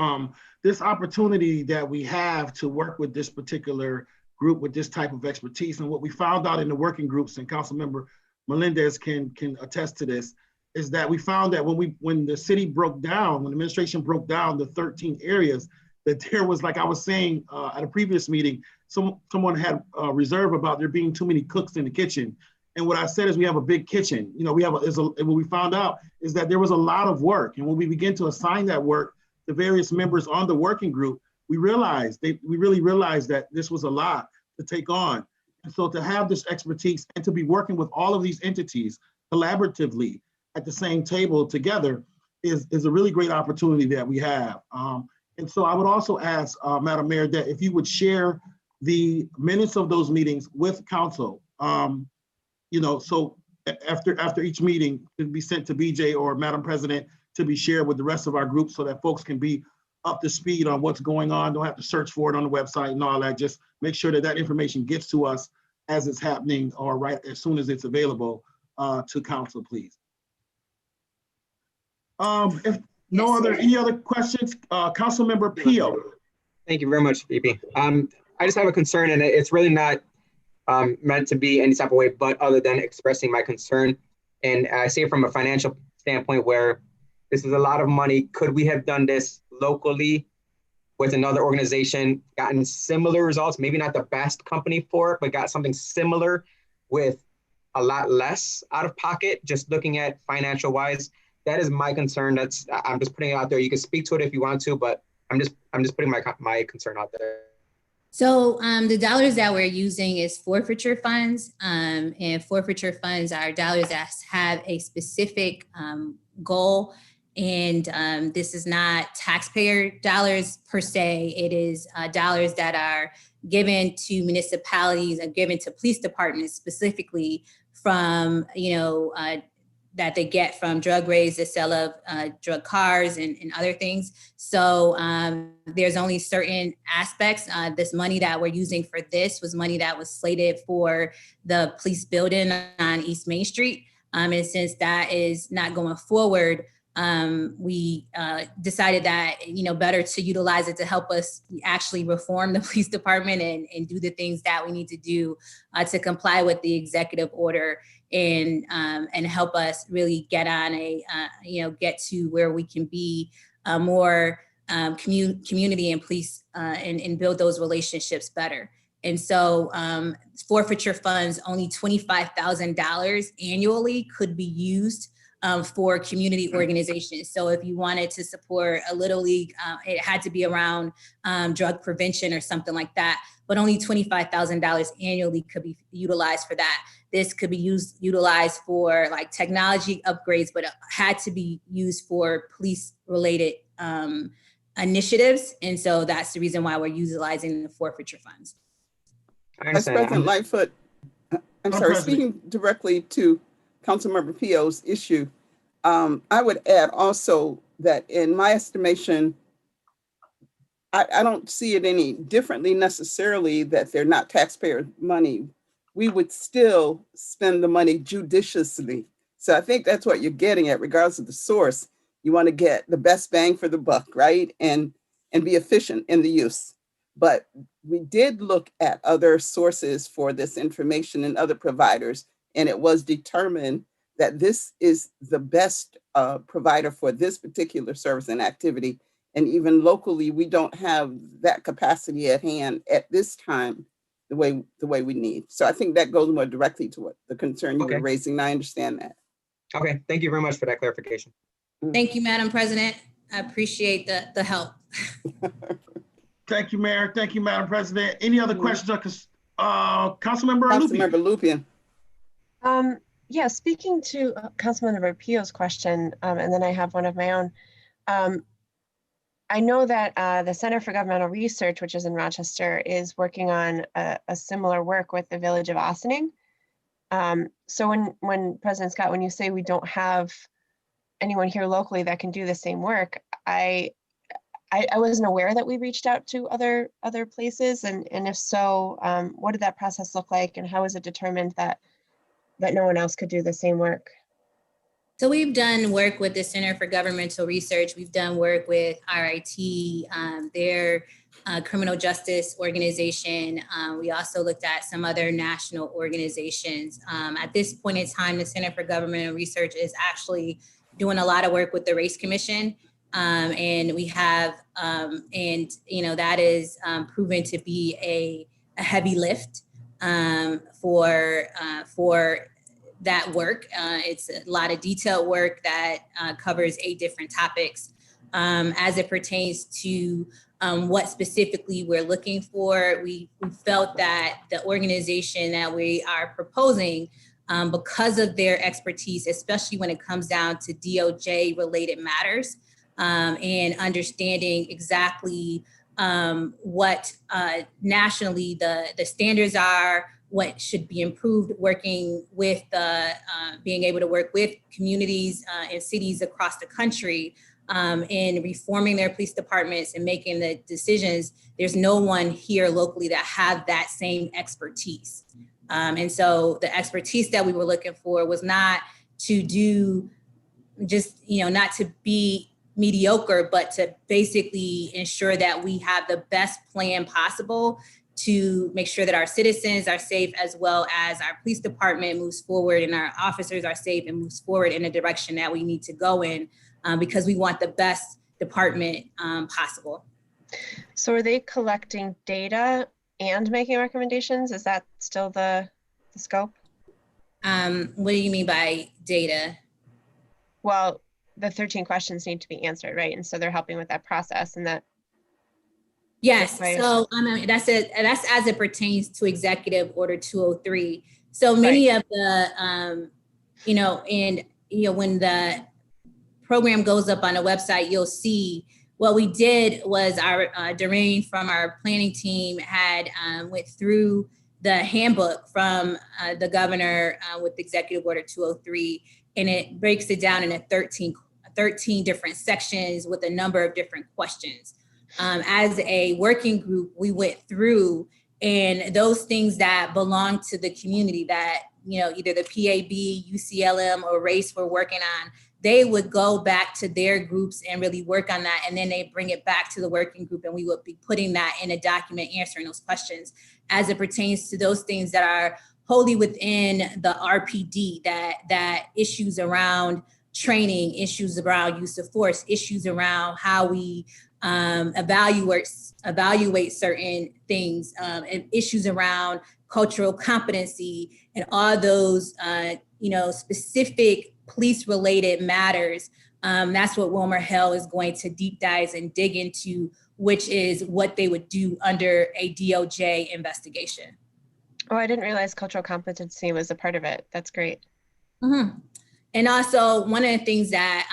this opportunity that we have to work with this particular group with this type of expertise, and what we found out in the working groups, and Councilmember Melendez can attest to this, is that we found that when the city broke down, when the administration broke down the 13 areas, that there was, like I was saying at a previous meeting, someone had a reserve about there being too many cooks in the kitchen. And what I said is we have a big kitchen. What we found out is that there was a lot of work. And when we began to assign that work to various members on the working group, we really realized that this was a lot to take on. And so to have this expertise and to be working with all of these entities collaboratively at the same table together is a really great opportunity that we have. And so I would also ask, Madam Mayor, that if you would share the minutes of those meetings with council, so after each meeting to be sent to BJ or Madam President to be shared with the rest of our group so that folks can be up to speed on what's going on, don't have to search for it on the website and all that. Just make sure that information gets to us as it's happening or right as soon as it's available to council, please. If any other questions, Councilmember Pio. Thank you very much, VP. I just have a concern, and it's really not meant to be any type of way, but other than expressing my concern. And I see it from a financial standpoint where this is a lot of money. Could we have done this locally with another organization, gotten similar results, maybe not the best company for it, but got something similar with a lot less out of pocket, just looking at financial wise? That is my concern. I'm just putting it out there. You can speak to it if you want to, but I'm just putting my concern out there. So the dollars that we're using is forfeiture funds, and forfeiture funds are dollars that have a specific goal. And this is not taxpayer dollars per se. It is dollars that are given to municipalities and given to police departments specifically from, that they get from drug raids, the sale of drug cars and other things. So there's only certain aspects. This money that we're using for this was money that was slated for the police building on East Main Street. And since that is not going forward, we decided that, better to utilize it to help us actually reform the police department and do the things that we need to do to comply with the executive order and help us really get on get to where we can be more community and police and build those relationships better. And so forfeiture funds, only $25,000 annually could be used for community organizations. So if you wanted to support a Little League, it had to be around drug prevention or something like that, but only $25,000 annually could be utilized for that. This could be utilized for like technology upgrades, but it had to be used for police related initiatives. And so that's the reason why we're utilizing the forfeiture funds. Vice President Lightfoot, I'm sorry, speaking directly to Councilmember Pio's issue, I would add also that in my estimation, I don't see it any differently necessarily that they're not taxpayer money. We would still spend the money judiciously. So I think that's what you're getting at, regardless of the source. You want to get the best bang for the buck, right? And be efficient in the use. But we did look at other sources for this information and other providers, and it was determined that this is the best provider for this particular service and activity. And even locally, we don't have that capacity at hand at this time the way we need. So I think that goes more directly to what the concern you were raising. And I understand that. Okay, thank you very much for that clarification. Thank you, Madam President. I appreciate the help. Thank you, Mayor. Thank you, Madam President. Any other questions? Councilmember Lupien. Yeah, speaking to Councilmember Pio's question, and then I have one of my own. I know that the Center for Governmental Research, which is in Rochester, is working on a similar work with the Village of Ossining. So when President Scott, when you say we don't have anyone here locally that can do the same work, I wasn't aware that we reached out to other places, and if so, what did that process look like, and how was it determined that no one else could do the same work? So we've done work with the Center for Governmental Research. We've done work with RIT, their criminal justice organization. We also looked at some other national organizations. At this point in time, the Center for Governmental Research is actually doing a lot of work with the Race Commission. And we have, that is proven to be a heavy lift for that work. It's a lot of detailed work that covers 8 different topics as it pertains to what specifically we're looking for. We felt that the organization that we are proposing, because of their expertise, especially when it comes down to DOJ related matters, and understanding exactly what nationally the standards are, what should be improved, working with being able to work with communities and cities across the country in reforming their police departments and making the decisions. There's no one here locally that have that same expertise. And so the expertise that we were looking for was not to do just, not to be mediocre, but to basically ensure that we have the best plan possible to make sure that our citizens are safe, as well as our police department moves forward and our officers are safe and moves forward in the direction that we need to go in, because we want the best department possible. So are they collecting data and making recommendations? Is that still the scope? What do you mean by data? Well, the 13 questions need to be answered, right? And so they're helping with that process, and that. Yes, Right. so that's as it pertains to Executive Order 203. So many of the, when the program goes up on the website, you'll see what we did was our Doreen from our planning team had went through the handbook from the governor with Executive Order 203, and it breaks it down into 13 different sections with a number of different questions. As a working group, we went through, and those things that belong to the community that, either the PAB, UCLM, or race were working on, they would go back to their groups and really work on that. And then they bring it back to the working group, and we would be putting that in a document, answering those questions as it pertains to those things that are wholly within the RPD, that issues around training, issues around use of force, issues around how we evaluate certain things, and issues around cultural competency, and all those specific police-related matters. That's what Wilmer Hill is going to deep dive and dig into, which is what they would do under a DOJ investigation. Oh, I didn't realize cultural competency was a part of it. That's great. Mm-hmm. And also, one of the things that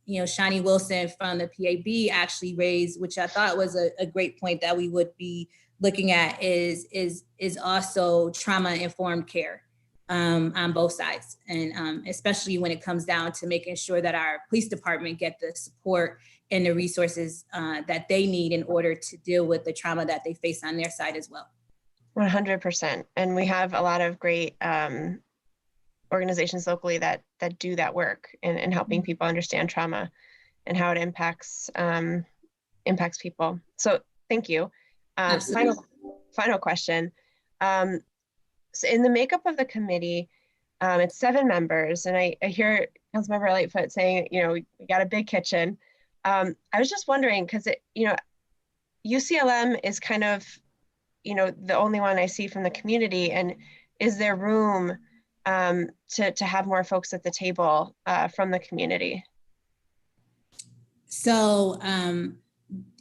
Shani Wilson from the PAB actually raised, which I thought was a great point that we would be looking at, is also trauma-informed care on both sides, and especially when it comes down to making sure that our police department get the support and the resources that they need in order to deal with the trauma that they face on their side as well. 100%. And we have a lot of great organizations locally that do that work in helping people understand trauma and how it impacts people. So thank you. Final question. So in the makeup of the committee, it's 7 members, and I hear Councilmember Lightfoot saying, we got a big kitchen. I was just wondering, because UCLM is kind of, the only one I see from the community, and is there room to have more folks at the table from the community? So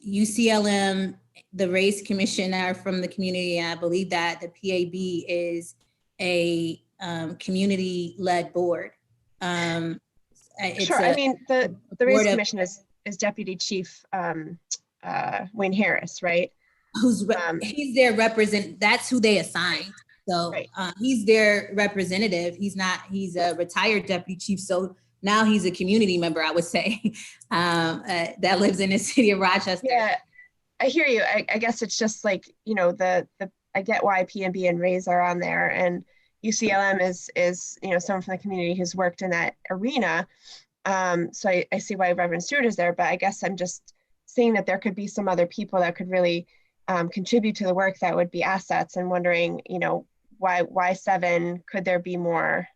UCLM, the Race Commission are from the community, and I believe that the PAB is a community-led board. Sure, I mean, the Race Commission is Deputy Chief Wayne Harris, right? He's their representative. That's who they assigned. So he's their representative. He's a retired deputy chief. So now he's a community member, I would say, that lives in the city of Rochester. Yeah, I hear you. I guess it's just like, I get why PNB and Raise are on there, and UCLM is someone from the community who's worked in that arena. So I see why Reverend Stewart is there, but I guess I'm just seeing that there could be some other people that could really contribute to the work that would be assets, and wondering, why 7? Could there be more?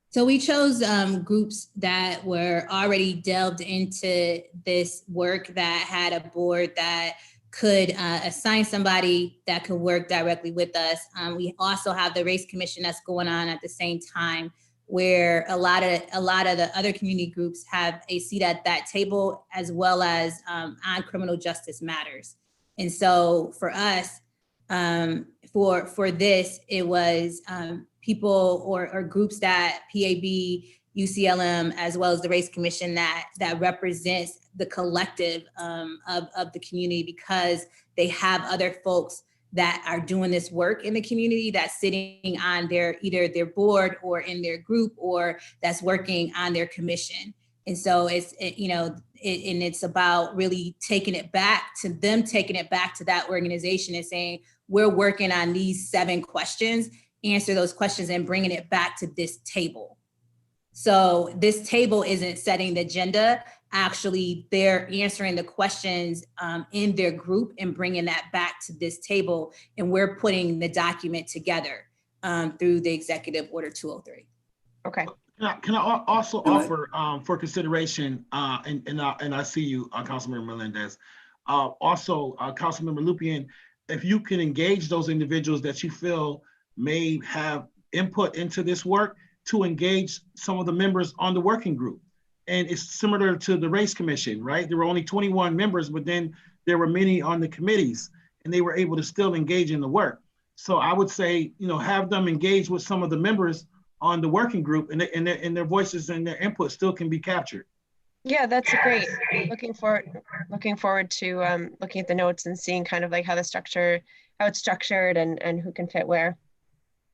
So we chose groups that were already delved into this work, that had a board that could assign somebody that could work directly with us. We also have the Race Commission that's going on at the same time, where a lot of the other community groups have a seat at that table, as well as on criminal justice matters. And so for us, for this, it was people or groups that PAB, UCLM, as well as the Race Commission that represents the collective of the community, because they have other folks that are doing this work in the community, that's sitting on either their board or in their group, or that's working on their commission. And so it's about really taking it back to that organization and saying, we're working on these 7 questions, answer those questions, and bringing it back to this table. So this table isn't setting the agenda. Actually, they're answering the questions in their group and bringing that back to this table. And we're putting the document together through the Executive Order 203. Okay. Can I also offer for consideration, and I see you, Councilmember Melendez, also Councilmember Lupien, if you can engage those individuals that you feel may have input into this work, to engage some of the members on the working group And it's similar to the race commission, right? There were only 21 members, but then there were many on the committees and they were able to still engage in the work. So I would say, have them engage with some of the members on the working group, and their voices and their input still can be captured. Yeah, that's great. Looking forward to looking at the notes and seeing kind of like how it's structured and who can fit where.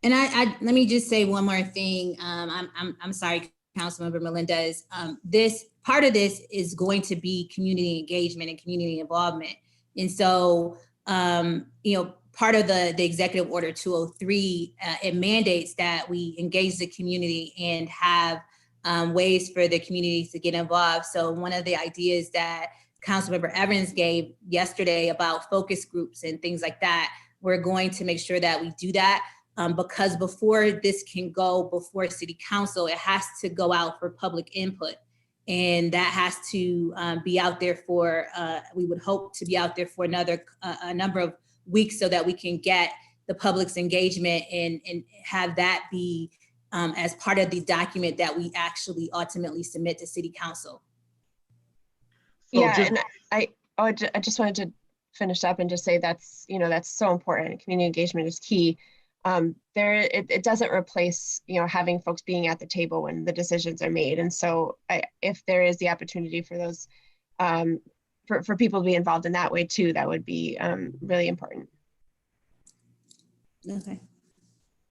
And I let me just say one more thing. I'm sorry, Councilmember Melendez. This part of this is going to be community engagement and community involvement. And so, part of the Executive Order 203, it mandates that we engage the community and have ways for the community to get involved. So one of the ideas that Councilmember Evans gave yesterday about focus groups and things like that, we're going to make sure that we do that because before this can go before City Council, it has to go out for public input. And that has to be out there for, we would hope to be out there for a number of weeks so that we can get the public's engagement and have that be as part of the document that we actually ultimately submit to City Council. So and I just wanted to finish up and just say that's so important. Community engagement is key. It doesn't replace having folks being at the table when the decisions are made. And so if there is the opportunity for those for people to be involved in that way too, that would be really important. Okay.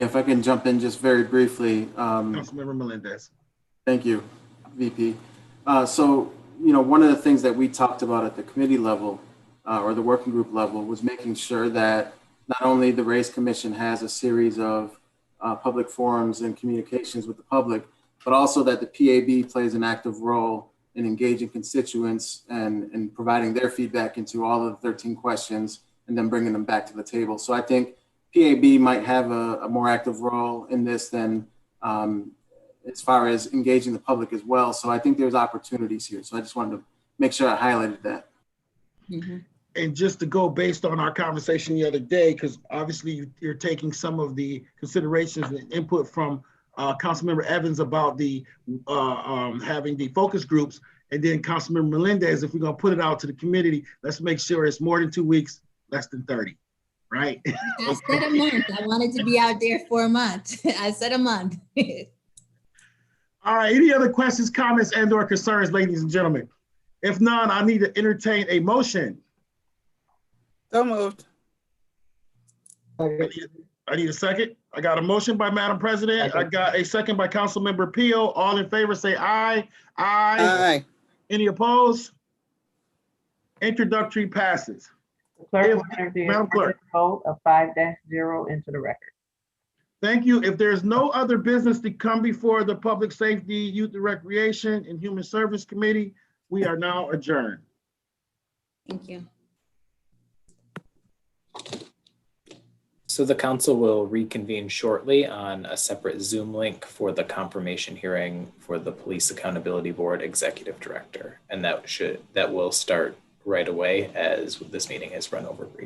If I can jump in just very briefly. Councilmember Melendez. Thank you, VP. So, one of the things that we talked about at the committee level or the working group level was making sure that not only the Race Commission has a series of public forums and communications with the public, but also that the PAB plays an active role in engaging constituents and providing their feedback into all of the 13 questions and then bringing them back to the table. So I think PAB might have a more active role in this than as far as engaging the public as well. So I think there's opportunities here. So I just wanted to make sure I highlighted that. Mm-hmm. And just to go based on our conversation the other day, because obviously you're taking some of the considerations and input from Councilmember Evans about the having the focus groups, and then Councilmember Melendez, if we're gonna put it out to the community, let's make sure it's more than 2 weeks, less than 30, right? I said a month. I wanted to be out there for a month. I said a month. All right, any other questions, comments, and/or concerns, ladies and gentlemen? If none, I need to entertain a motion. So moved. I need a second. I got a motion by Madam President. I got a second by Councilmember Peel. All in favor say aye. Aye. Aye. Any opposed? Introductory passes. The clerk will enter the Madam Clerk. vote of 5-0 into the record. Thank you. If there's no other business to come before the Public Safety, Youth and Recreation and Human Service Committee, we are now adjourned. Thank you. So the council will reconvene shortly on a separate Zoom link for the confirmation hearing for the Police Accountability Board Executive Director. And that will start right away as this meeting has run over briefly.